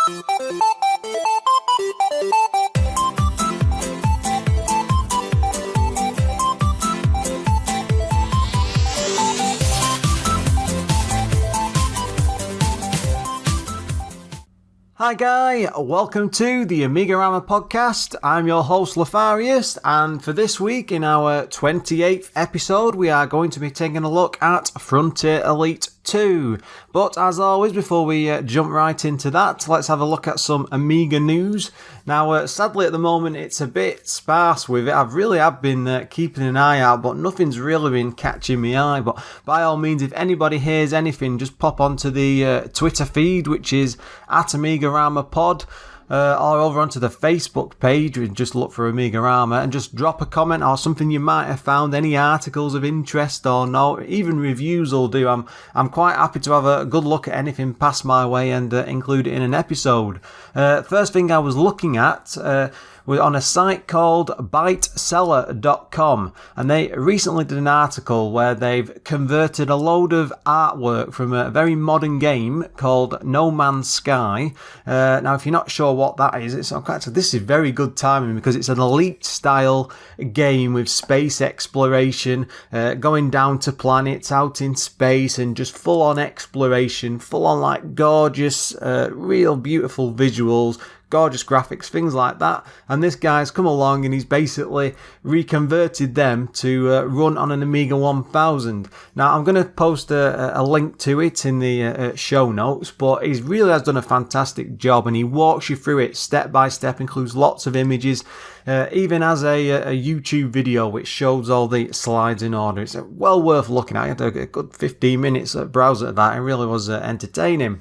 Hi Guy, welcome to the AMIGArama podcast. I'm your host Lorfarius, and for this week in our 28th episode we are going to be taking a look at Frontier Elite 2. But as always, before we jump right into that, let's have a look at some Amiga news. Now sadly at the moment it's a bit sparse with it. I've been keeping an eye out, but nothing's really been catching my eye. But by all means, if anybody hears anything, just pop onto the Twitter feed, which is at AMIGArama Pod, or over onto the Facebook page and just look for AMIGArama and just drop a comment or something you might have found, any articles of interest or no, even reviews will do. I'm quite happy to have a good look at anything passed my way and include it in an episode. First thing I was looking at we're on a site called Bytecellar.com, and they recently did an article where they've converted a load of artwork from a very modern game called No Man's Sky. Now, if you're not sure what that is, this is very good timing because it's an Elite style game with space exploration, going down to planets out in space and just full on exploration, full on like gorgeous, real beautiful visuals, gorgeous graphics, things like that. And this guy's come along and he's basically reconverted them to run on an Amiga 1000. Now I'm going to post a link to it in the show notes, but he really has done a fantastic job and he walks you through it step by step, includes lots of images, even has a YouTube video which shows all the slides in order. It's well worth looking at. I had a good 15 minutes browse at that. It really was entertaining.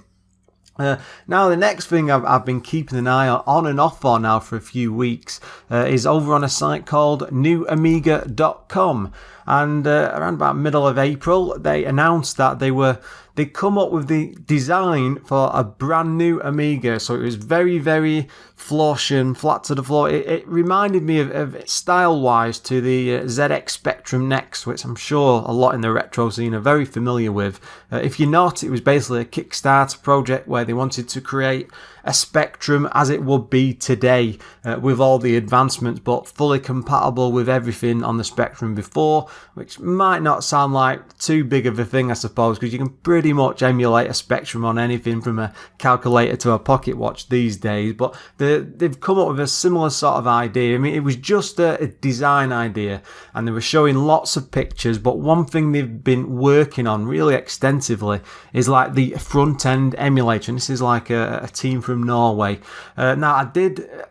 Now the next thing I've been keeping an eye on and off for now for a few weeks is over on a site called newamiga.com, and around about middle of April they announced that they'd come up with the design for a brand new Amiga. So it was very, very Flortian, flat to the floor. It reminded me of style-wise to the ZX Spectrum Next, which I'm sure a lot in the retro scene are very familiar with. If you're not, it was basically a Kickstarter project where they wanted to create a Spectrum as it would be today, with all the advancements, but fully compatible with everything on the Spectrum before, which might not sound like too big of a thing, I suppose, because you can pretty much emulate a Spectrum on anything from a calculator to a pocket watch these days. But they've come up with a similar sort of idea. I mean, it was just a design idea and they were showing lots of pictures, but one thing they've been working on really extensively is like the front end emulator, and this is like a team from Norway. Now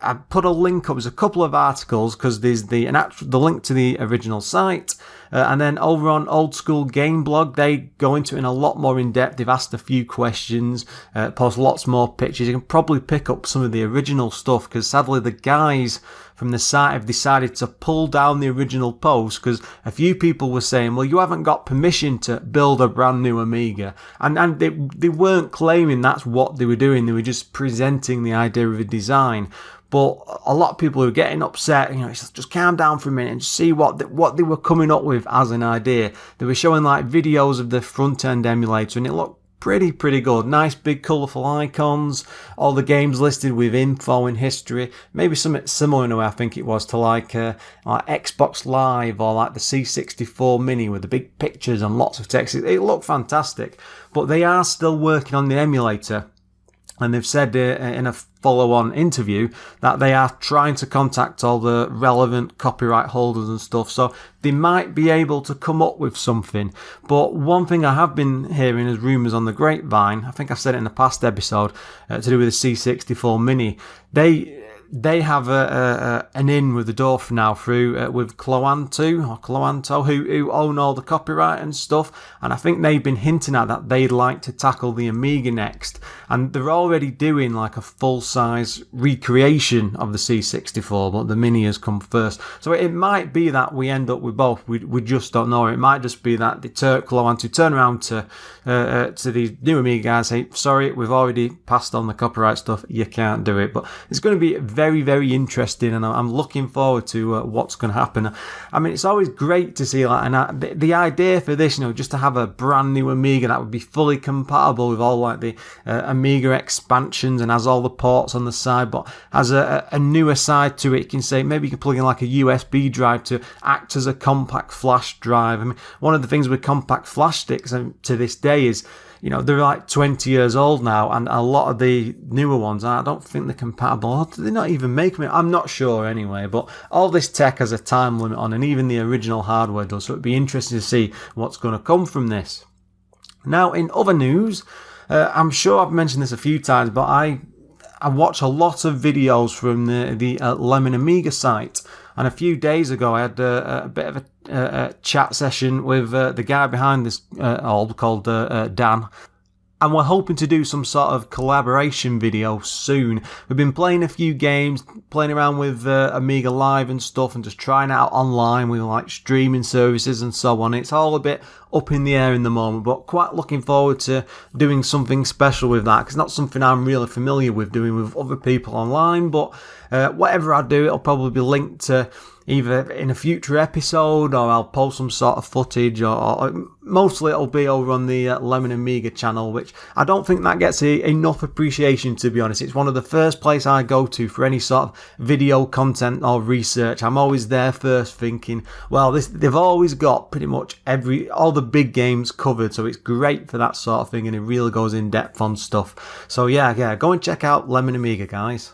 I put a link up, there's a couple of articles because there's the link to the original site, and then over on Old School Game Blog they go into it in a lot more in depth. They've asked a few questions, post lots more pictures. You can probably pick up some of the original stuff because sadly the guys from the site have decided to pull down the original post because a few people were saying, well, you haven't got permission to build a brand new Amiga, and they weren't claiming that's what they were doing. They were just presenting the idea of a design. But a lot of people were getting upset, just calm down for a minute and see what they were coming up with as an idea. They were showing like videos of the front end emulator and it looked pretty good. Nice big colourful icons, all the games listed with info and history, maybe something similar in a way I think it was to like Xbox Live or like the C64 Mini with the big pictures and lots of text. It looked fantastic, but they are still working on the emulator. And they've said in a follow-on interview that they are trying to contact all the relevant copyright holders and stuff. So they might be able to come up with something. But one thing I have been hearing as rumours on the grapevine, I think I said it in the past episode, to do with the C64 Mini, they have an in with the door for now through with Cloanto, who own all the copyright and stuff, and I think they've been hinting at that they'd like to tackle the Amiga next, and they're already doing like a full-size recreation of the C64, but the Mini has come first. So it might be that we end up with both. We just don't know. It might just be that the Cloanto turn around to these new Amiga guys, say, sorry, we've already passed on the copyright stuff, you can't do it. But it's going to be very, very interesting, and I'm looking forward to what's going to happen. I mean, it's always great to see like the idea for this, just to have a brand new Amiga that would be fully compatible with all like the Amiga expansions and has all the ports on the side, but has a newer side to it. You can say maybe you can plug in like a USB drive to act as a compact flash drive. I mean, one of the things with compact flash sticks to this day is, they're like 20 years old now, and a lot of the newer ones, I don't think they're compatible. They're not even making it. I'm not sure anyway, but all this tech has a time limit on, and even the original hardware does, so it'd be interesting to see what's going to come from this. Now, in other news, I'm sure I've mentioned this a few times, but I watch a lot of videos from the Lemon Amiga site. And a few days ago, I had a bit of a chat session with the guy behind this all called Dan. And we're hoping to do some sort of collaboration video soon. We've been playing a few games, playing around with Amiga Live and stuff, and just trying it out online with like streaming services and so on. It's all a bit up in the air in the moment, but quite looking forward to doing something special with that, because it's not something I'm really familiar with doing with other people online. But whatever I do, it'll probably be linked to either in a future episode, or I'll post some sort of footage, or mostly it'll be over on the Lemon Amiga channel, which I don't think that gets enough appreciation, to be honest. It's one of the first places I go to for any sort of video content or research. I'm always there first thinking, well, they've always got pretty much all the big games covered, so it's great for that sort of thing, and it really goes in depth on stuff. So yeah, go and check out Lemon Amiga, guys.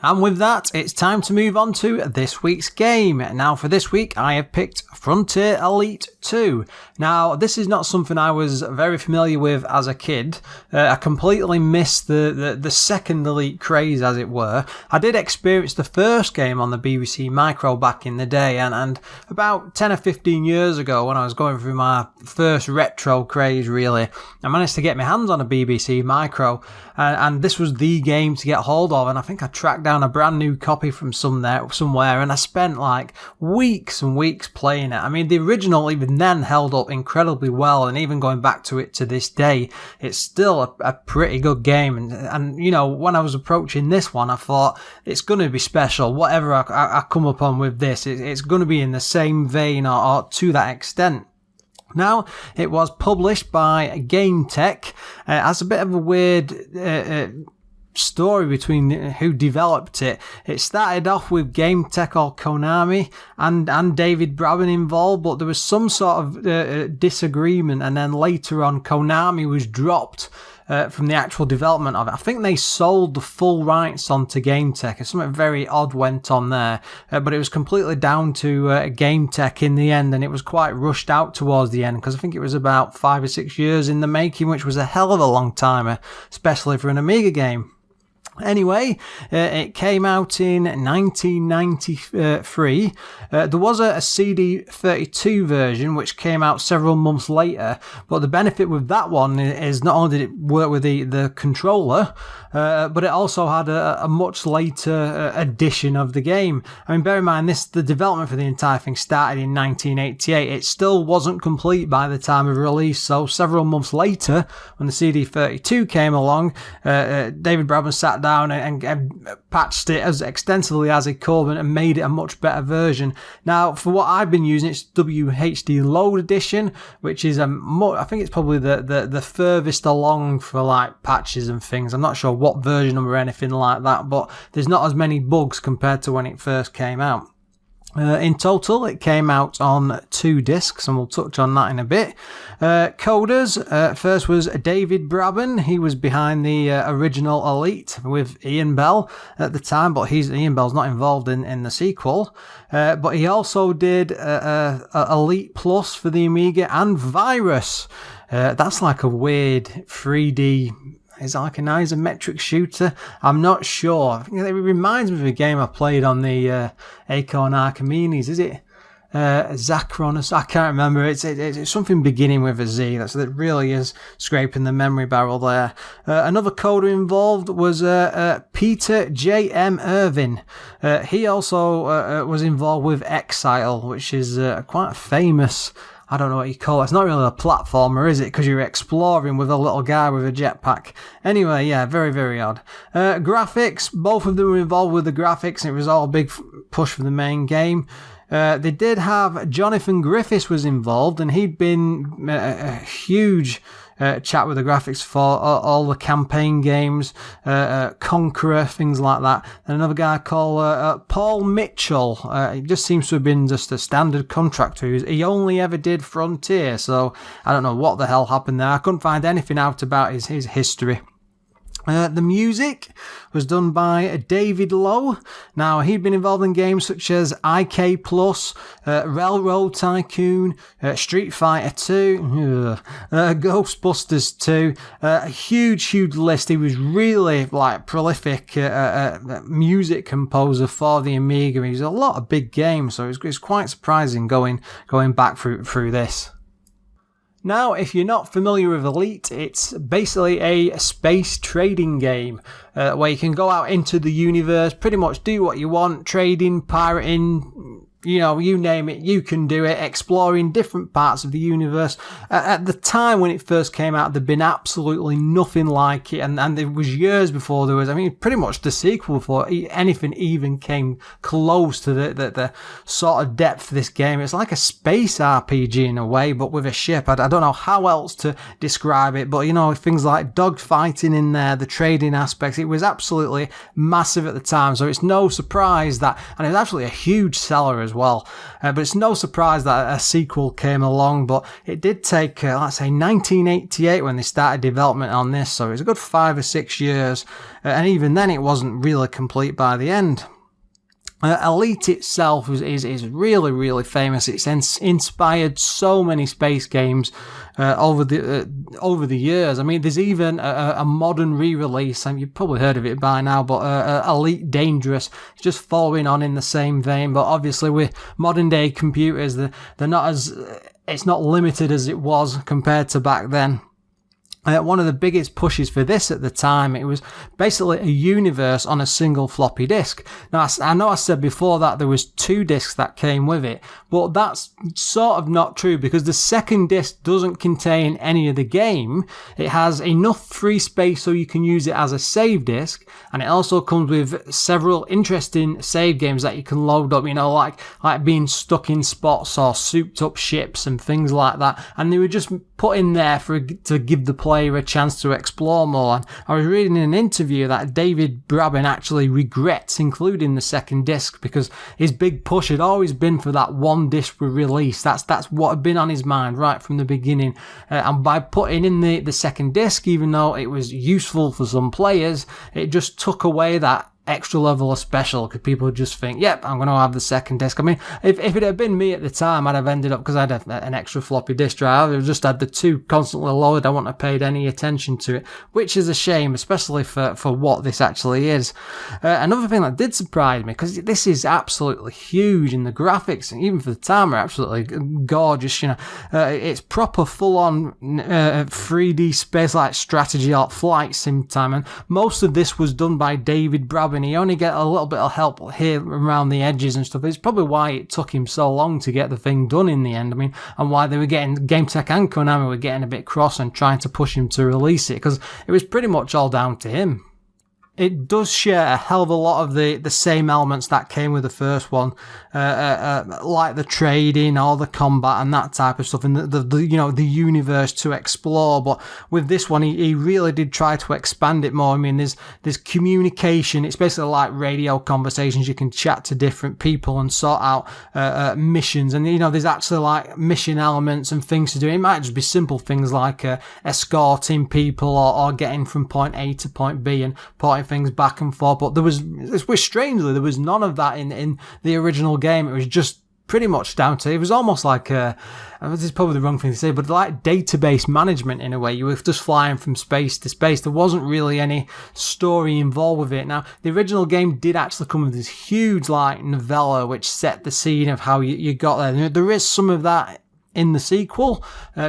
And with that, it's time to move on to this week's game. Now, for this week, I have picked Frontier Elite 2. Now, this is not something I was very familiar with as a kid. I completely missed the second Elite craze, as it were. I did experience the first game on the BBC Micro back in the day, and about 10 or 15 years ago, when I was going through my first retro craze, really, I managed to get my hands on a BBC Micro, and this was the game to get hold of, and I think I tracked down a brand new copy from somewhere, and I spent like weeks and weeks playing it. I mean, the original even then held up incredibly well, and even going back to it to this day, it's still a pretty good game. And when I was approaching this one, I thought it's going to be special. Whatever I come upon with this, it's going to be in the same vein or to that extent. Now, it was published by Game Tech. It has a bit of a weird story between who developed it. It started off with Game Tech or Konami and David Braben involved, but there was some sort of disagreement, and then later on Konami was dropped from the actual development of it. I think they sold the full rights onto Game Tech. Something very odd went on there, but it was completely down to Game Tech in the end, and it was quite rushed out towards the end, because I think it was about 5 or 6 years in the making, which was a hell of a long time, especially for an Amiga game. Anyway, it came out in 1993. There was a CD32 version which came out several months later, but the benefit with that one is not only did it work with the controller, but it also had a much later edition of the game. I mean, bear in mind, the development for the entire thing started in 1988. It still wasn't complete by the time of release, so several months later, when the CD32 came along, David Braben sat down and patched it as extensively as he could and made it a much better version. Now, for what I've been using, it's WHD Load Edition, which is I think it's probably the furthest along for like patches and things. I'm not sure what version number or anything like that, but there's not as many bugs compared to when it first came out. In total, it came out on 2 discs, and we'll touch on that in a bit. Coders, first was David Braben. He was behind the original Elite with Ian Bell at the time, but Ian Bell's not involved in the sequel. But he also did Elite Plus for the Amiga and Virus. That's like a weird 3D... Is it like an isometric shooter? I'm not sure. I think it reminds me of a game I played on the Acorn Archimedes. Is it Zacron? I can't remember. It's something beginning with a Z. That really is scraping the memory barrel there. Another coder involved was Peter J.M. Irvin. He also was involved with Exile, which is quite a famous I don't know what you call it. It's not really a platformer, is it? Because you're exploring with a little guy with a jetpack. Anyway, yeah, very, very odd. Graphics, both of them were involved with the graphics. It was all a big push for the main game. They did have Jonathan Griffiths was involved, and he'd been a huge chat with the graphics for all the campaign games, Conqueror, things like that. And another guy called Paul Mitchell. He just seems to have been just a standard contractor. He only ever did Frontier, so I don't know what the hell happened there. I couldn't find anything out about his history. The music was done by David Lowe. Now, he'd been involved in games such as IK Plus, Railroad Tycoon, Street Fighter 2, Ghostbusters 2, a huge list. He was really prolific music composer for the Amiga. He was a lot of big games, so it's quite surprising going back through this. Now, if you're not familiar with Elite, it's basically a space trading game where you can go out into the universe, pretty much do what you want, trading, pirating, you name it, you can do it, exploring different parts of the universe. At the time when it first came out, there'd been absolutely nothing like it, and it was years before there was, pretty much the sequel before anything even came close to the sort of depth of this game. It's like a space RPG in a way, but with a ship. I don't know how else to describe it, but things like dogfighting in there, the trading aspects, it was absolutely massive at the time, so it's no surprise that, and it was actually a huge seller as well, but it's no surprise that a sequel came along. But it did take, let's say, 1988 when they started development on this, so it was a good 5 or 6 years, and even then it wasn't really complete by the end. Elite itself is really, really famous. It's inspired so many space games over the years. There's even a modern re-release. You've probably heard of it by now, but Elite Dangerous, just following on in the same vein. But obviously, with modern day computers, they're not it's not limited as it was compared to back then. One of the biggest pushes for this at the time, it was basically a universe on a single floppy disk. Now, I know I said before that there was 2 disks that came with it, but that's sort of not true because the second disk doesn't contain any of the game. It has enough free space so you can use it as a save disk, and it also comes with several interesting save games that you can load up, like being stuck in spots or souped up ships and things like that. And they were just put in there to give the player a chance to explore more. And I was reading in an interview that David Braben actually regrets including the second disc because his big push had always been for that one disc release. That's what had been on his mind right from the beginning. And by putting in the second disc, even though it was useful for some players, it just took away that extra level of special because people just think, yep, I'm going to have the second disc. If it had been me at the time, I'd have ended up, because I had an extra floppy disk drive, I'd have just had the 2 constantly loaded. I wouldn't have paid any attention to it, which is a shame, especially for what this actually is. Another thing that did surprise me, because this is absolutely huge, and the graphics, and even for the time, are absolutely gorgeous. It's proper full-on 3D space like strategy or flight sim time, and most of this was done by David Braben. He only get a little bit of help here around the edges and stuff. It's probably why it took him so long to get the thing done in the end. And why they were getting, GameTech and Konami were getting a bit cross and trying to push him to release it, because it was pretty much all down to him. It does share a hell of a lot of the same elements that came with the first one, like the trading or the combat and that type of stuff, and the universe to explore. But with this one, he really did try to expand it more. There's communication. It's basically like radio conversations. You can chat to different people and sort out missions, and there's actually like mission elements and things to do. It might just be simple things like escorting people or getting from point A to point B and porting things back and forth. But there was strangely none of that in the original game. It was just pretty much down to, it was almost like this is probably the wrong thing to say, but like database management in a way. You were just flying from space to space. There wasn't really any story involved with it. Now, the original game did actually come with this huge like novella which set the scene of how you got there. There is some of that in the sequel,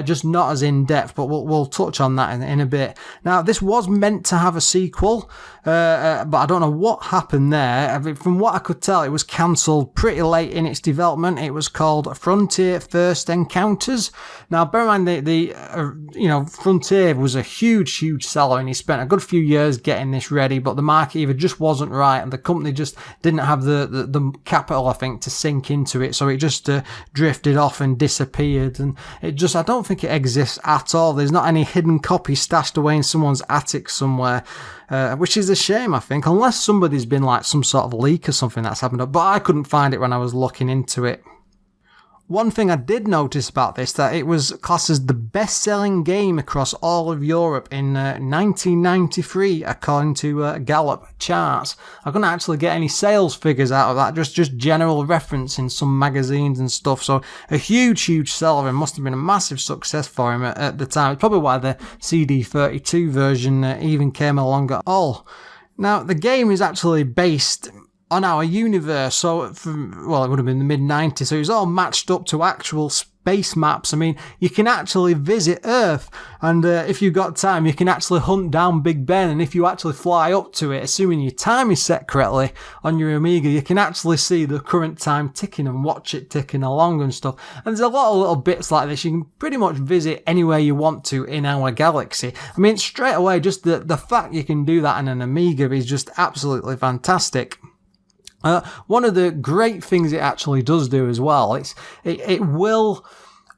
just not as in-depth, but we'll touch on that in a bit. Now, this was meant to have a sequel, but I don't know what happened there. I mean, from what I could tell, it was cancelled pretty late in its development. It was called Frontier First Encounters. Now, bear in mind, Frontier was a huge seller, and he spent a good few years getting this ready, but the market either just wasn't right, and the company just didn't have the capital, I think, to sink into it, so it just drifted off and disappeared, and I don't think it exists at all. There's not any hidden copy stashed away in someone's attic somewhere, which is a shame, I think, unless somebody's been like some sort of leak or something that's happened, but I couldn't find it when I was looking into it. One thing I did notice about this, that it was classed as the best-selling game across all of Europe in 1993, according to Gallup charts. I couldn't actually get any sales figures out of that, just general reference in some magazines and stuff. So a huge seller, and must have been a massive success for him at the time. It's probably why the CD32 version even came along at all. Now, the game is actually based on our universe, so it would have been the mid-90s, so it was all matched up to actual space maps. I mean, you can actually visit Earth, and if you've got time, you can actually hunt down Big Ben, and if you actually fly up to it, assuming your time is set correctly on your Amiga, you can actually see the current time ticking and watch it ticking along and stuff. And there's a lot of little bits like this. You can pretty much visit anywhere you want to in our galaxy. I mean, straight away, just the fact you can do that in an Amiga is just absolutely fantastic. One of the great things it actually does do as well, it will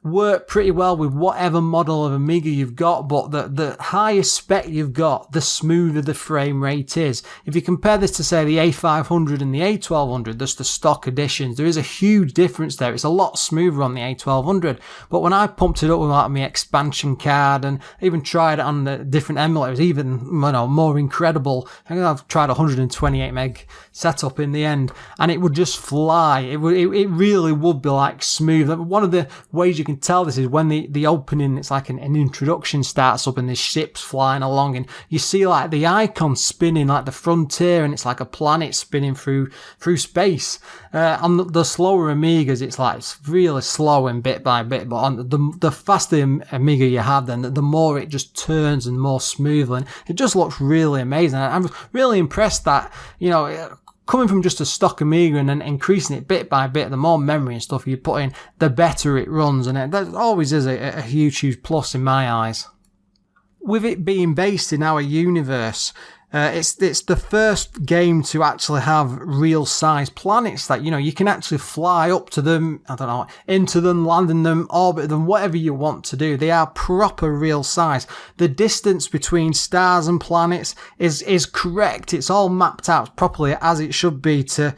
work pretty well with whatever model of Amiga you've got, but the higher spec you've got, the smoother the frame rate is. If you compare this to, say, the A500 and the A1200, just the stock editions, there is a huge difference there. It's a lot smoother on the A1200, but when I pumped it up with like my expansion card and even tried it on the different emulators, even more incredible. I think I've tried 128 meg setup in the end, and it would just fly. It really would be like smooth. One of the ways you can tell this is when the opening, it's like an introduction starts up and there's ships flying along, and you see like the icon spinning like the Frontier, and it's like a planet spinning through space. On the slower Amigas, it's really slow and bit by bit, but on the faster Amiga you have, then the more it just turns and more smoothly, and it just looks really amazing. I'm really impressed that, coming from just a stock Amiga and then increasing it bit by bit, the more memory and stuff you put in, the better it runs, and that always is a huge plus in my eyes. With it being based in our universe, it's the first game to actually have real size planets that, you can actually fly up to them, into them, land in them, orbit them, whatever you want to do. They are proper real size. The distance between stars and planets is correct. It's all mapped out properly as it should be to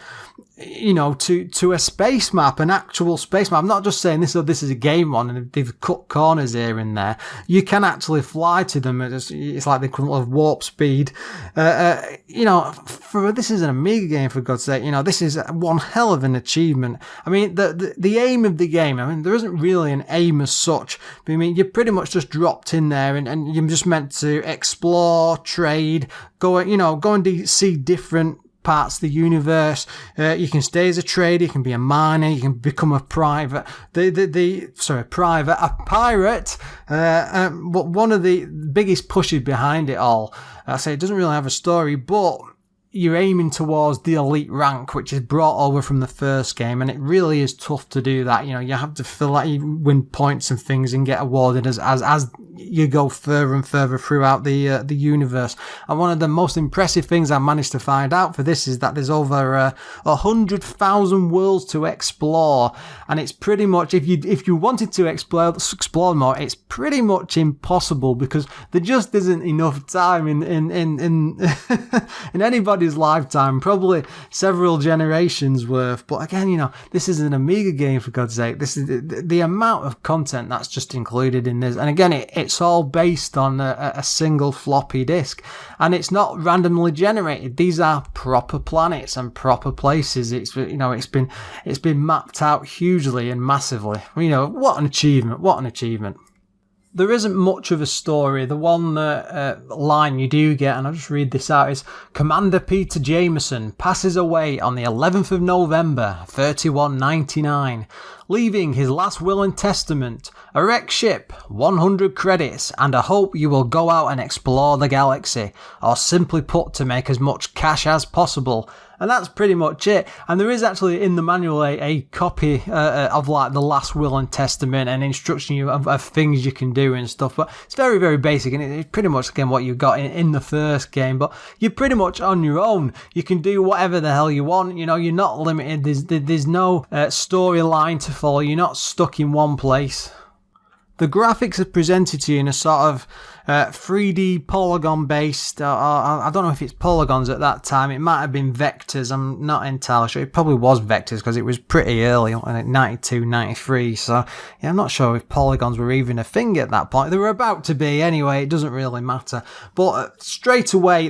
a space map, an actual space map. I'm not just saying this is a game one and they've cut corners here and there. You can actually fly to them. It's like the equivalent of warp speed. This is an Amiga game, for God's sake. This is one hell of an achievement. I mean, the aim of the game, there isn't really an aim as such. But you're pretty much just dropped in there and you're just meant to explore, trade, go and see different parts of the universe. You can stay as a trader, you can be a miner, you can become a pirate. But one of the biggest pushes behind it all, I say it doesn't really have a story, but you're aiming towards the elite rank, which is brought over from the first game, and it really is tough to do that. You have to feel like you win points and things and get awarded as you go further and further throughout the universe. And one of the most impressive things I managed to find out for this is that there's over 100,000 worlds to explore, and it's pretty much, if you wanted to explore more, it's pretty much impossible because there just isn't enough time in in anybody's lifetime, probably several generations worth. But again, this is an Amiga game, for God's sake. This is the amount of content that's just included in this, and again, it's all based on a single floppy disk, and it's not randomly generated. These are proper planets and proper places. It's been mapped out hugely and massively. What an achievement! There isn't much of a story. The one line you do get, and I'll just read this out, is Commander Peter Jameson passes away on the 11th of November, 3199, leaving his last will and testament, a wrecked ship, 100 credits, and a hope you will go out and explore the galaxy, or simply put, to make as much cash as possible. And that's pretty much it. And there is actually in the manual a copy of like the last will and testament and instruction of things you can do and stuff. But it's very, very basic, and it's pretty much again what you got in the first game. But you're pretty much on your own. You can do whatever the hell you want. You know, you're not limited. There's no storyline to follow. You're not stuck in one place. The graphics are presented to you in a sort of 3D polygon based, or I don't know if it's polygons at that time. It might have been vectors. I'm not entirely sure. It probably was vectors because it was pretty early, like 92, 93. So yeah, I'm not sure if polygons were even a thing at that point. They were about to be anyway. It doesn't really matter. But straight away,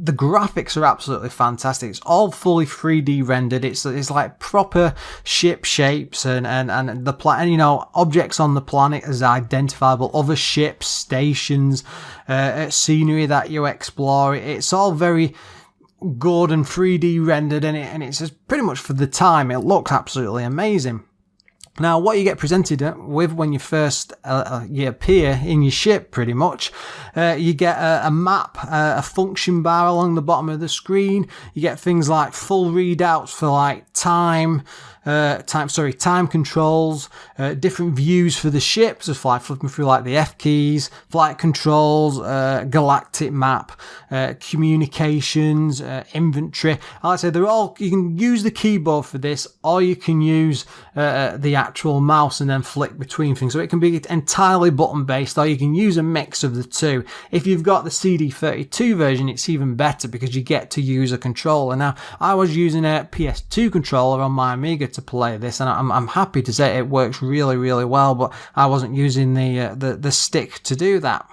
the graphics are absolutely fantastic. It's all fully 3D rendered. It's like proper ship shapes and the planet, you know, objects on the planet as identifiable, other ships, stations, scenery that you explore. It's all very good and 3D rendered, and it's just pretty much for the time. It looks absolutely amazing. Now, what you get presented with when you first you appear in your ship, pretty much, you get a map, a function bar along the bottom of the screen. You get things like full readouts for like time controls, different views for the ship, so flipping through like the F keys, flight controls, galactic map, communications, inventory. Like I said, they're all, you can use the keyboard for this, or you can use the actual mouse and then flick between things. So it can be entirely button based, or you can use a mix of the two. If you've got the CD32 version, it's even better because you get to use a controller. Now, I was using a PS2 controller on my Amiga to play this, and I'm happy to say it works really, really well, but I wasn't using the stick to do that.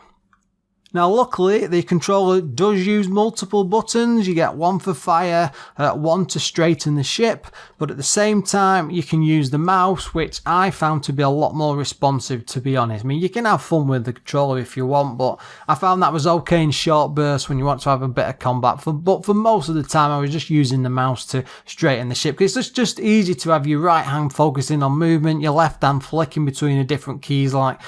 Now, luckily, the controller does use multiple buttons. You get one for fire, one to straighten the ship, but at the same time, you can use the mouse, which I found to be a lot more responsive, to be honest. I mean, you can have fun with the controller if you want, but I found that was okay in short bursts when you want to have a bit of combat. But for most of the time, I was just using the mouse to straighten the ship, because it's just easy to have your right hand focusing on movement, your left hand flicking between the different keys like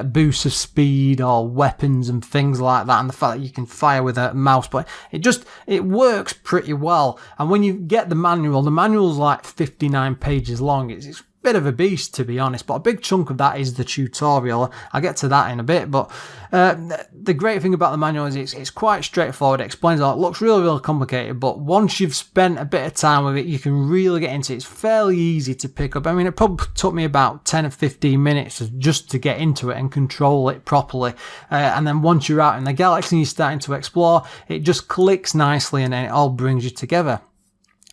boosts of speed or weapons and things like that, and the fact that you can fire with a mouse. But it works pretty well. And when you get the manual's like 59 pages long. It's a bit of a beast, to be honest, but a big chunk of that is the tutorial. I'll get to that in a bit. But the great thing about the manual is it's quite straightforward. It explains a lot. It looks really, really complicated, but once you've spent a bit of time with it, you can really get into it. It's fairly easy to pick up. I mean, it probably took me about 10 or 15 minutes just to get into it and control it properly. And then once you're out in the galaxy and you're starting to explore, it just clicks nicely, and then it all brings you together.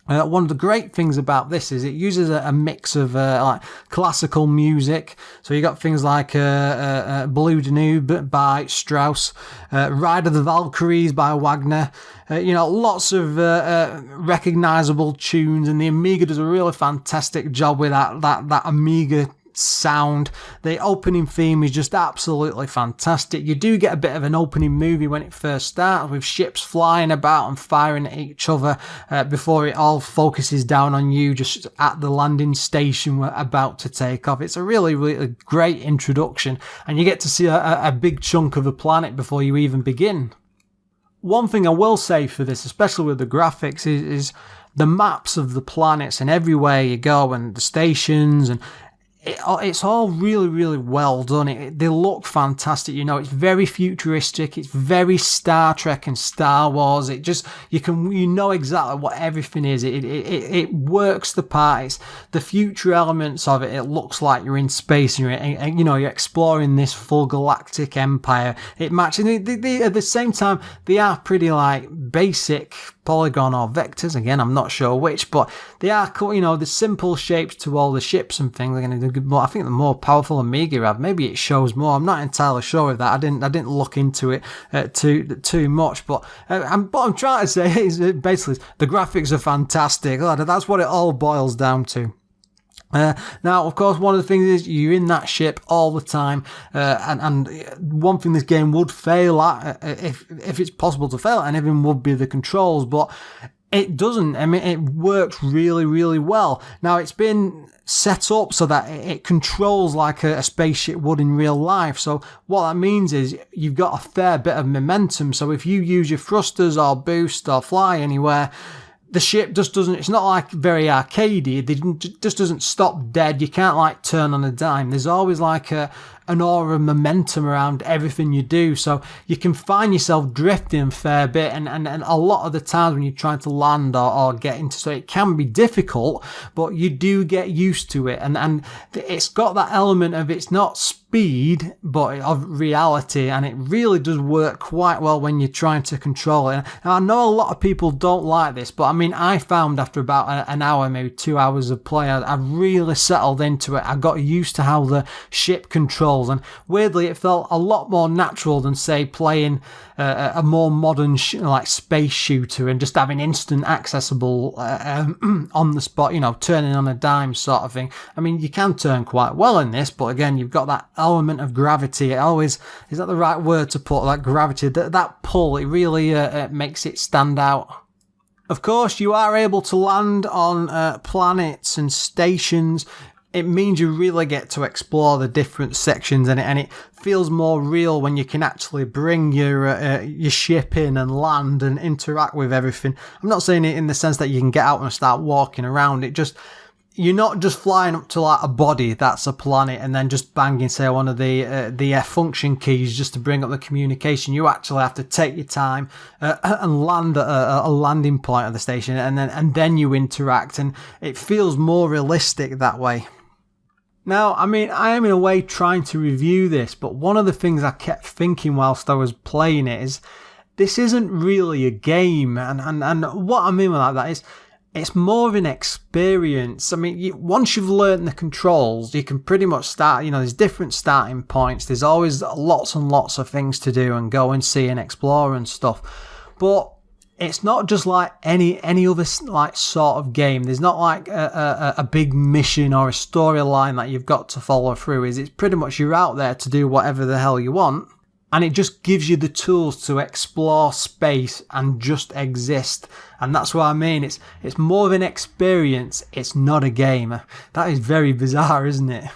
One of the great things about this is it uses a mix of like classical music. So you got things like Blue Danube by Strauss, Ride of the Valkyries by Wagner. Lots of recognizable tunes, and the Amiga does a really fantastic job with that Amiga sound. The opening theme is just absolutely fantastic. You do get a bit of an opening movie when it first starts, with ships flying about and firing at each other before it all focuses down on you just at the landing station we're about to take off. It's a really, really great introduction, and you get to see a big chunk of the planet before you even begin. One thing I will say for this, especially with the graphics, is the maps of the planets and everywhere you go, and the stations, and it's all really, really well done. They look fantastic. It's very futuristic. It's very Star Trek and Star Wars. You know exactly what everything is. It works the part. It's the future elements of it. It looks like you're in space, and you're exploring this full galactic empire. It matches. They, at the same time, they are pretty like basic polygon or vectors. Again, I'm not sure which, but they are cool. The simple shapes to all the ships and things. I think the more powerful Amiga have, maybe it shows more. I'm not entirely sure of that. I didn't look into it too much, but what I'm trying to say is basically the graphics are fantastic. That's what it all boils down to. Now, of course, one of the things is you're in that ship all the time, and one thing this game would fail at, if it's possible to fail at anything, would be the controls, but it doesn't. I mean, it works really, really well. Now, it's been set up so that it controls like a spaceship would in real life. So what that means is you've got a fair bit of momentum. So if you use your thrusters or boost or fly anywhere, the ship just doesn't, it's not like very arcadey. It just doesn't stop dead. You can't like turn on a dime. There's always like an aura of momentum around everything you do. So you can find yourself drifting a fair bit. And a lot of the times when you're trying to land or get into, so it can be difficult, but you do get used to it. And it's got that element of, it's not speed, but of reality. And it really does work quite well when you're trying to control it. And I know a lot of people don't like this, but I mean, I found after about an hour, maybe 2 hours of play, I really settled into it. I got used to how the ship controls. And weirdly, it felt a lot more natural than, say, playing a more modern like space shooter and just having instant accessible on the spot, you know, turning on a dime sort of thing. I mean, you can turn quite well in this, but again, you've got that element of gravity. It always, is that the right word to put, that gravity, that pull, it really makes it stand out. Of course, you are able to land on planets and stations. It means you really get to explore the different sections, and it feels more real when you can actually bring your ship in and land and interact with everything. I'm not saying it in the sense that you can get out and start walking around. It just, you're not just flying up to like a body that's a planet and then just banging, say, one of the function keys just to bring up the communication. You actually have to take your time and land at a landing point of the station, and then you interact, and it feels more realistic that way. Now, I mean, I am in a way trying to review this, but one of the things I kept thinking whilst I was playing it is, this isn't really a game, and what I mean by that is, it's more of an experience. I mean, once you've learned the controls, you can pretty much start, you know, there's different starting points, there's always lots and lots of things to do and go and see and explore and stuff, but it's not just like any other like sort of game. There's not like a big mission or a storyline that you've got to follow through. It's pretty much you're out there to do whatever the hell you want, and it just gives you the tools to explore space and just exist. And that's what I mean. It's more of an experience. It's not a game. That is very bizarre, isn't it?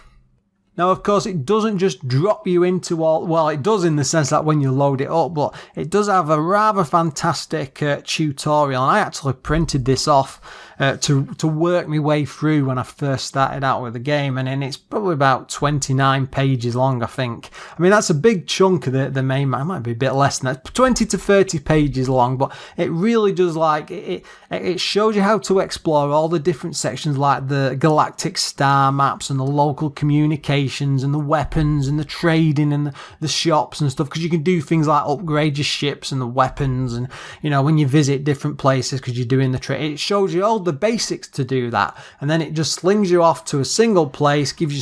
Now, of course, it doesn't just drop you into all, well, it does in the sense that when you load it up, but it does have a rather fantastic tutorial. And I actually printed this off to work my way through when I first started out with the game, and it's probably about 29 pages long, I think. I mean, that's a big chunk of the main map. It might be a bit less than that, 20 to 30 pages long, but it really does, like, it shows you how to explore all the different sections, like the galactic star maps and the local communications and the weapons and the trading and the shops and stuff, because you can do things like upgrade your ships and the weapons, and, you know, when you visit different places because you're doing the trade, it shows you all the basics to do that, and then it just slings you off to a single place, gives you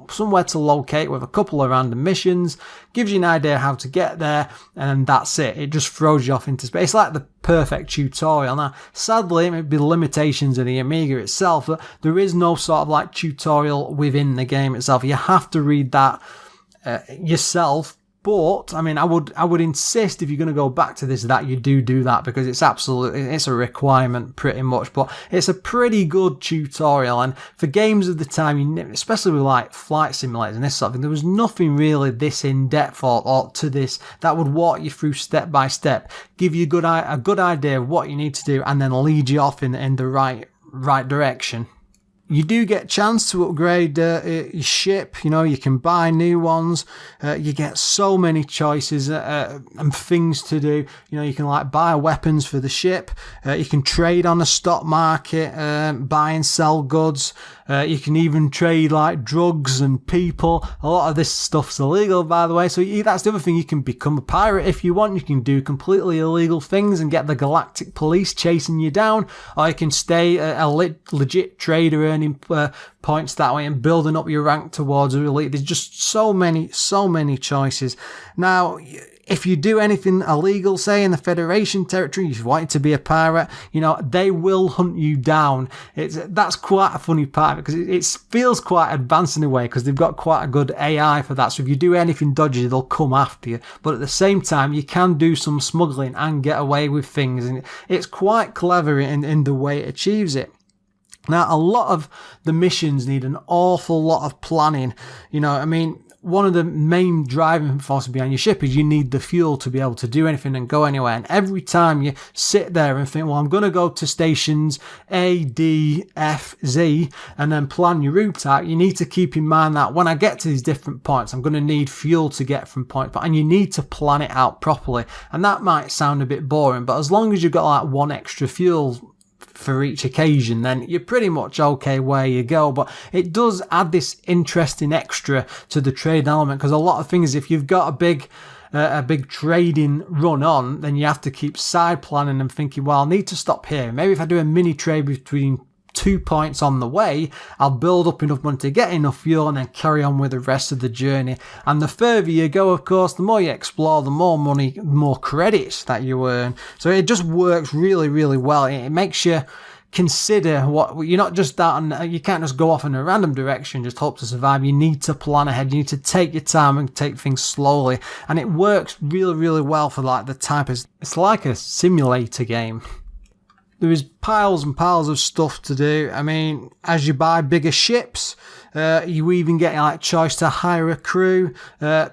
somewhere to locate with a couple of random missions, gives you an idea how to get there, and that's it. It just throws you off into space. It's like the perfect tutorial. Now, sadly, it may be limitations of the Amiga itself, but there is no sort of like tutorial within the game itself. You have to read that yourself. But I mean, I would insist, if you're going to go back to this, that you do that, because it's a requirement pretty much. But it's a pretty good tutorial, and for games of the time, especially with like flight simulators and this sort of thing, there was nothing really this in depth or to this that would walk you through step by step, give you a good idea of what you need to do, and then lead you off in the right direction. You do get a chance to upgrade your ship. You know, you can buy new ones. You get so many choices and things to do. You know, you can like buy weapons for the ship. You can trade on the stock market, buy and sell goods. You can even trade like drugs and people. A lot of this stuff's illegal, by the way. So that's the other thing. You can become a pirate if you want. You can do completely illegal things and get the galactic police chasing you down. Or you can stay a legit trader, earning points that way and building up your rank towards elite. There's just so many choices. Now, if you do anything illegal, say in the Federation territory, if you want it to be a pirate, you know, they will hunt you down. That's quite a funny part because it feels quite advanced in a way because they've got quite a good AI for that. So if you do anything dodgy, they'll come after you. But at the same time, you can do some smuggling and get away with things. And it's quite clever in the way it achieves it. Now, a lot of the missions need an awful lot of planning. You know, I mean, one of the main driving forces behind your ship is you need the fuel to be able to do anything and go anywhere. And every time you sit there and think, well, I'm going to go to stations A, D, F, Z, and then plan your route out, you need to keep in mind that when I get to these different points, I'm going to need fuel to get from point to point, and you need to plan it out properly. And that might sound a bit boring, but as long as you've got like one extra fuel for each occasion, then you're pretty much okay where you go. But it does add this interesting extra to the trade element, because a lot of things, if you've got a big trading run on, then you have to keep side planning and thinking, well, I'll need to stop here. Maybe if I do a mini trade between 2 points on the way, I'll build up enough money to get enough fuel and then carry on with the rest of the journey. And the further you go, of course, the more you explore, the more money, the more credits that you earn. So it just works really, really well. It makes you consider what you're not just out and you can't just go off in a random direction, just hope to survive. You need to plan ahead. You need to take your time and take things slowly. And it works really, really well for like the type of, it's like a simulator game. There is piles and piles of stuff to do. I mean, as you buy bigger ships, you even get like choice to hire a crew,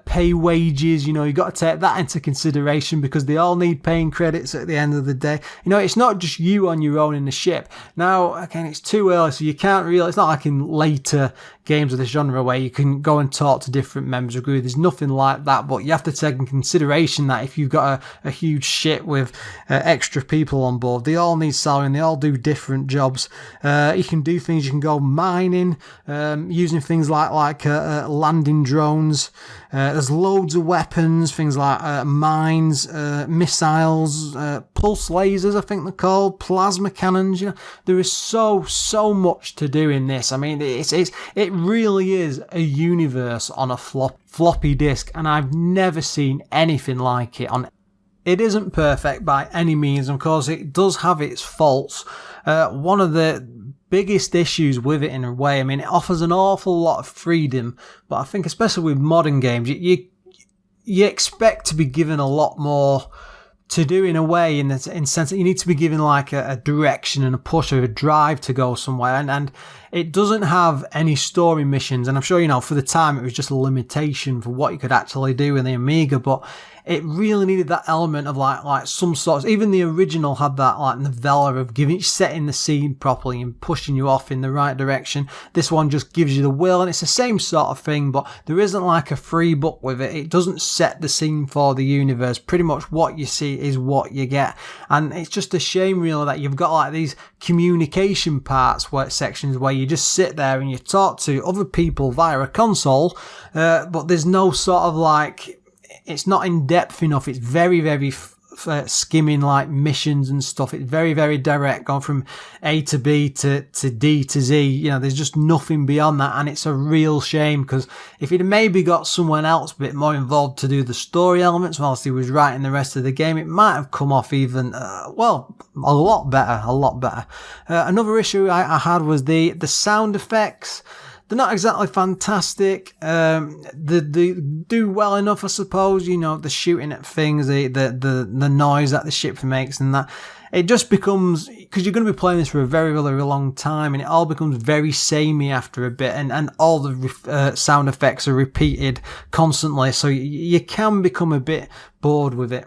pay wages. You know, you got to take that into consideration because they all need paying credits at the end of the day. You know, it's not just you on your own in the ship. Now, again, it's too early, so you can't really, it's not like in later games of this genre where you can go and talk to different members of the crew. There's nothing like that, but you have to take in consideration that if you've got a huge ship with extra people on board, they all need salary and they all do different jobs. You can do things, you can go mining, using things like landing drones. There's loads of weapons, things like mines, missiles, pulse lasers, I think they're called, plasma cannons. You know, there is so much to do in this. I mean, it really is a universe on a floppy disk, and I've never seen anything like it. It isn't perfect by any means, of course. It does have its faults. One of the biggest issues with it, in a way, I mean, it offers an awful lot of freedom, but I think especially with modern games, you expect to be given a lot more to do in a way, in the sense that you need to be given like a direction and a push or a drive to go somewhere, and it doesn't have any story missions. And I'm sure, you know, for the time it was just a limitation for what you could actually do in the Amiga, but it really needed that element of like some sorts. Even the original had that like novella of setting the scene properly and pushing you off in the right direction. This one just gives you the will, and it's the same sort of thing, but there isn't like a free book with it. It doesn't set the scene for the universe. Pretty much what you see is what you get, and it's just a shame really that you've got like these communication sections where you just sit there and you talk to other people via a console, but there's no sort of like, it's not in depth enough. It's very, very skimming like missions and stuff. It's very, very direct, going from A to B to D to Z. You know, there's just nothing beyond that, and it's a real shame, because if he'd maybe got someone else a bit more involved to do the story elements whilst he was writing the rest of the game, it might have come off even a lot better. Another issue I had was the sound effects. They're not exactly fantastic. They do well enough, I suppose. You know, the shooting at things, the noise that the ship makes, and that. It just becomes, because you're going to be playing this for a very, very long time, and it all becomes very samey after a bit, and all the sound effects are repeated constantly, so you can become a bit bored with it.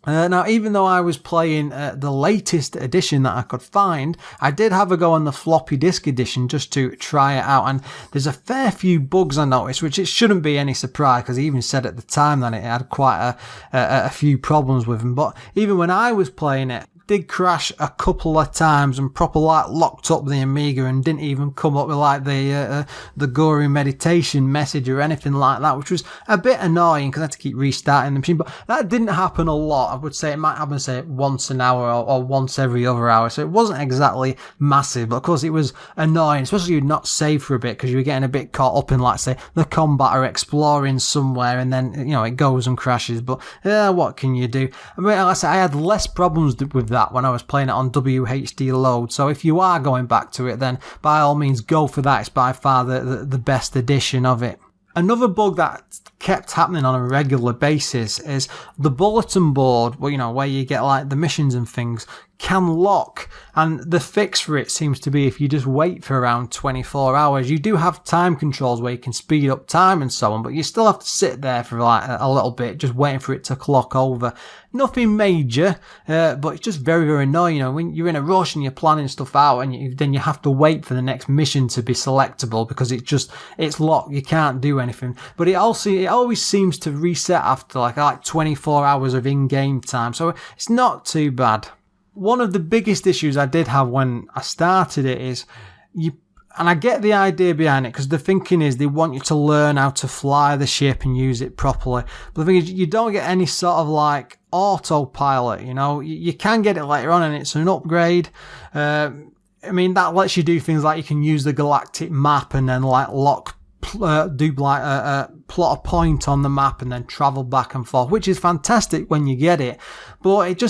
Now, even though I was playing the latest edition that I could find, I did have a go on the floppy disk edition just to try it out, and there's a fair few bugs I noticed, which it shouldn't be any surprise, because he even said at the time that it had quite a few problems with them. But even when I was playing it, did crash a couple of times and proper like locked up the Amiga and didn't even come up with like the gory meditation message or anything like that, which was a bit annoying because I had to keep restarting the machine. But that didn't happen a lot. I would say it might happen, say, once an hour or once every other hour. So it wasn't exactly massive, but of course it was annoying, especially you'd not save for a bit because you were getting a bit caught up in, like, say, the combat or exploring somewhere, and then, you know, it goes and crashes. But what can you do? I mean, like I said, I had less problems with that when I was playing it on WHD load. So if you are going back to it, then by all means go for that. It's by far the best edition of it. Another bug that kept happening on a regular basis is the bulletin board, where, you know, where you get like the missions and things, can lock, and the fix for it seems to be if you just wait for around 24 hours. You do have time controls where you can speed up time and so on, but you still have to sit there for like a little bit just waiting for it to clock over. Nothing major, but it's just very, very annoying. You know, when you're in a rush and you're planning stuff out, and then you have to wait for the next mission to be selectable because it's locked. You can't do anything. But it always seems to reset after like 24 hours of in-game time, so it's not too bad. One of the biggest issues I did have when I started it is and I get the idea behind it, because the thinking is they want you to learn how to fly the ship and use it properly. But the thing is, you don't get any sort of like autopilot, you know. You can get it later on and it's an upgrade. I mean, that lets you do things like you can use the galactic map and then like do like plot a point on the map and then travel back and forth, which is fantastic when you get it. But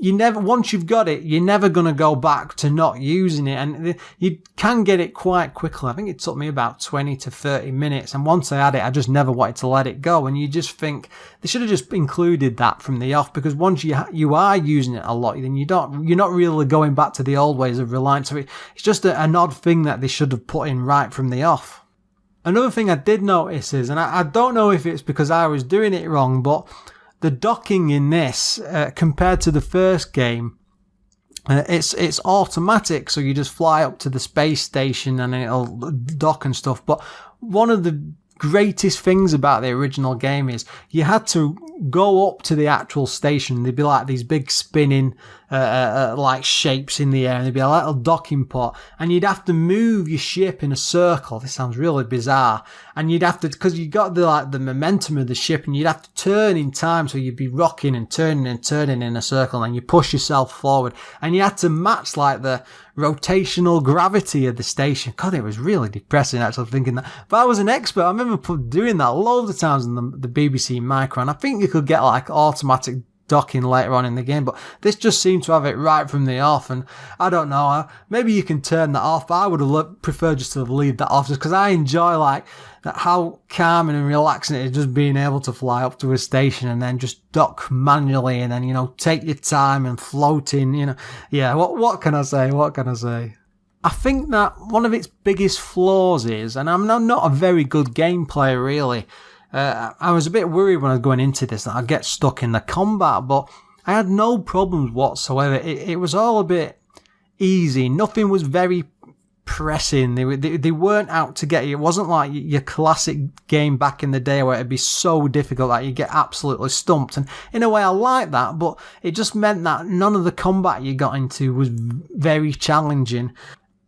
once you've got it, you're never going to go back to not using it, and you can get it quite quickly. I think it took me about 20 to 30 minutes, and once I had it, I just never wanted to let it go. And you just think they should have just included that from the off, because once you are using it a lot, then you're not really going back to the old ways of relying. So it's just an odd thing that they should have put in right from the off. Another thing I did notice is, and I don't know if it's because I was doing it wrong, but the docking in this, compared to the first game, it's automatic, so you just fly up to the space station and it'll dock and stuff. But one of the greatest things about the original game is you had to go up to the actual station. There'd be like these big spinning like shapes in the air, and there'd be a little docking port, and you'd have to move your ship in a circle. This sounds really bizarre, and you'd have to, because you got the momentum of the ship, and you'd have to turn in time, so you'd be rocking and turning in a circle, and you push yourself forward, and you had to match like the rotational gravity of the station. God, it was really depressing actually thinking that. But I was an expert. I remember doing that loads of times in the BBC Micro, and I think you could get like automatic docking later on in the game, but this just seemed to have it right from the off. And I don't know, maybe you can turn that off, but I would have preferred just to leave that off, just because I enjoy like how calming and relaxing it is just being able to fly up to a station and then just dock manually, and then, you know, take your time and floating, you know. Yeah, what can I say? I think that one of its biggest flaws is, and I'm not a very good game player really, I was a bit worried when I was going into this that I'd get stuck in the combat, but I had no problems whatsoever. It was all a bit easy. Nothing was very pressing. They weren't out to get you. It wasn't like your classic game back in the day where it'd be so difficult that you get absolutely stumped. And in a way I like that, but it just meant that none of the combat you got into was very challenging.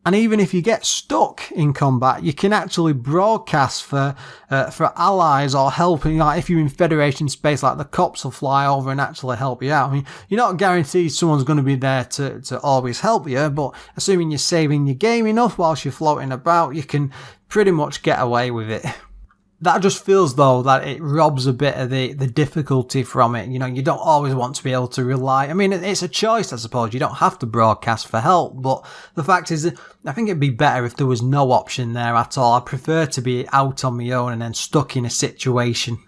And even if you get stuck in combat, you can actually broadcast for allies or help. Like if you're in Federation space, like the cops will fly over and actually help you out. I mean, you're not guaranteed someone's going to be there to always help you, but assuming you're saving your game enough whilst you're floating about, you can pretty much get away with it. That just feels, though, that it robs a bit of the difficulty from it. You know, you don't always want to be able to rely. I mean, it's a choice, I suppose. You don't have to broadcast for help. But the fact is that I think it'd be better if there was no option there at all. I prefer to be out on my own and then stuck in a situation.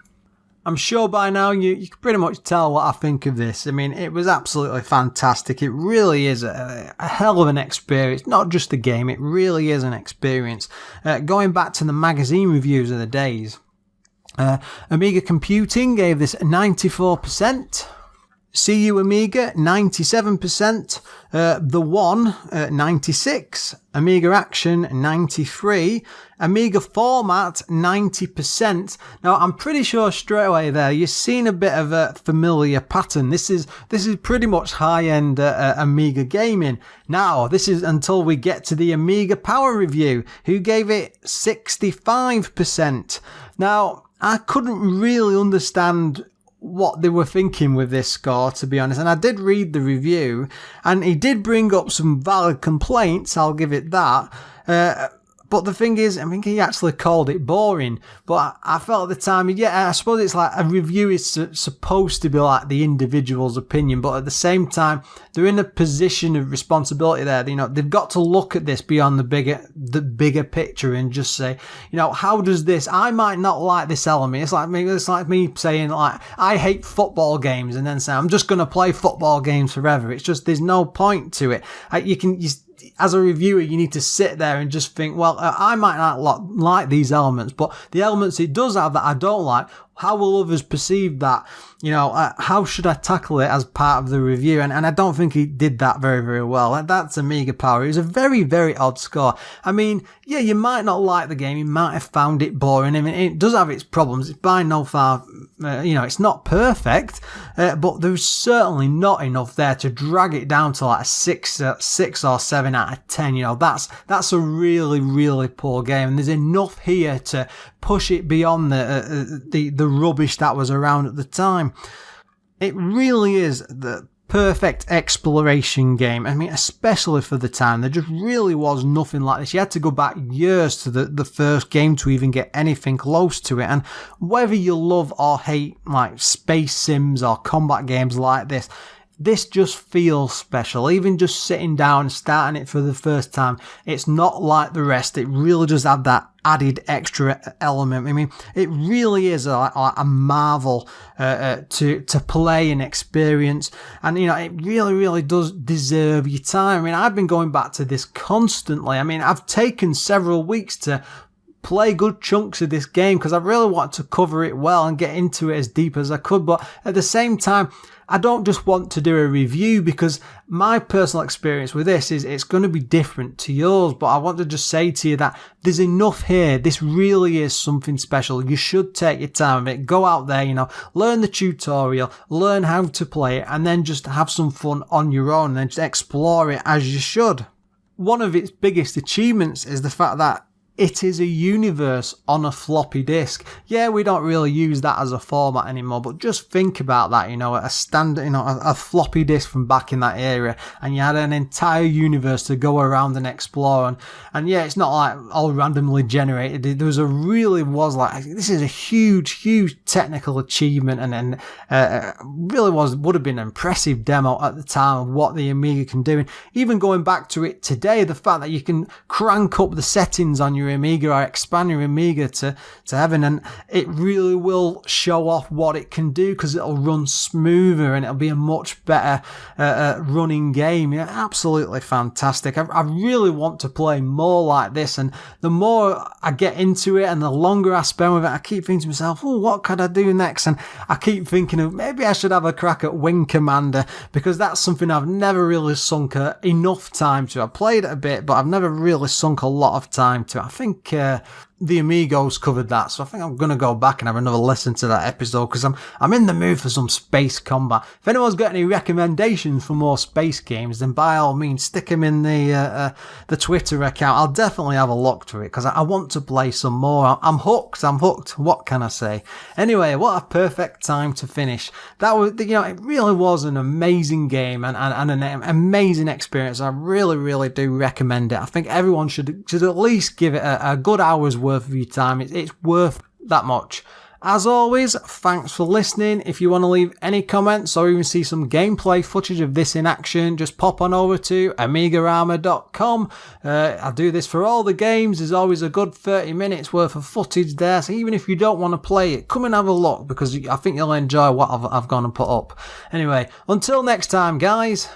I'm sure by now you can pretty much tell what I think of this. I mean, it was absolutely fantastic. It really is a hell of an experience. Not just a game, it really is an experience. Going back to the magazine reviews of the days, Amiga Computing gave this 94%. CU Amiga 97%, The One 96%, Amiga Action 93%, Amiga Format 90%. Now I'm pretty sure straight away there you've seen a bit of a familiar pattern. This is pretty much high-end Amiga gaming. Now this is until we get to the Amiga Power review, who gave it 65%. Now I couldn't really understand what they were thinking with this score, to be honest, and I did read the review and he did bring up some valid complaints, I'll give it that, but the thing is, I think he actually called it boring, but I felt at the time, yeah, I suppose it's like a review is supposed to be like the individual's opinion, but at the same time, they're in a position of responsibility there. You know, they've got to look at this beyond the bigger picture and just say, you know, how does this, I might not like this element. It's like me saying, like, I hate football games and then say, I'm just going to play football games forever. It's just, there's no point to it. As a reviewer, you need to sit there and just think, well, I might not like these elements, but the elements it does have that I don't like, how will others perceive that? You know, how should I tackle it as part of the review? And I don't think he did that very, very well. That's Amiga Power. It was a very, very odd score. I mean, yeah, you might not like the game. You might have found it boring. I mean, it does have its problems. It's by no far, it's not perfect, but there's certainly not enough there to drag it down to like a 6 or 7 out of 10. You know, that's a really, really poor game. And there's enough here to push it beyond the rubbish that was around at the time. It really is the perfect exploration game. I mean, especially for the time, there just really was nothing like this. You had to go back years to the first game to even get anything close to it. And whether you love or hate like space sims or combat games like this just feels special. Even just sitting down and starting it for the first time, it's not like the rest. It really does have that added extra element. I mean, it really is a marvel to play and experience, and you know, it really, really does deserve your time. I mean, I've been going back to this constantly. I mean, I've taken several weeks to play good chunks of this game because I really want to cover it well and get into it as deep as I could, but at the same time, I don't just want to do a review because my personal experience with this is it's going to be different to yours, but I want to just say to you that there's enough here. This really is something special. You should take your time with it. Go out there, you know, learn the tutorial, learn how to play it, and then just have some fun on your own and then just explore it as you should. One of its biggest achievements is the fact that it is a universe on a floppy disk. Yeah, we don't really use that as a format anymore, but just think about that, you know, a standard, you know, a floppy disk from back in that era, and you had an entire universe to go around and explore, and yeah, it's not like all randomly generated. There was this is a huge technical achievement, and really would have been an impressive demo at the time of what the Amiga can do. And even going back to it today, the fact that you can crank up the settings on your Amiga or expand your Amiga to heaven, and it really will show off what it can do because it'll run smoother and it'll be a much better running game. Yeah, absolutely fantastic. I really want to play more like this, and the more I get into it and the longer I spend with it, I keep thinking to myself, oh, what could I do next? And I keep thinking of maybe I should have a crack at Wing Commander, because that's something I've never really sunk enough time to. I played it a bit, but I've never really sunk a lot of time to. I think the Amigos covered that, so I think I'm going to go back and have another listen to that episode because I'm in the mood for some space combat. If anyone's got any recommendations for more space games, then by all means stick them in the Twitter account. I'll definitely have a look through it because I want to play some more. I'm hooked. What can I say? Anyway, what a perfect time to finish. That was, you know, it really was an amazing game and an amazing experience. I really, really do recommend it. I think everyone should at least give it a good hour's worth of your time. It's worth that much. As always, thanks for listening. If you want to leave any comments or even see some gameplay footage of this in action, just pop on over to AMIGArama.com. I do this for all the games. There's always a good 30 minutes worth of footage there, so even if you don't want to play it, come and have a look because I think you'll enjoy what I've gone and put up. Anyway, until next time, guys.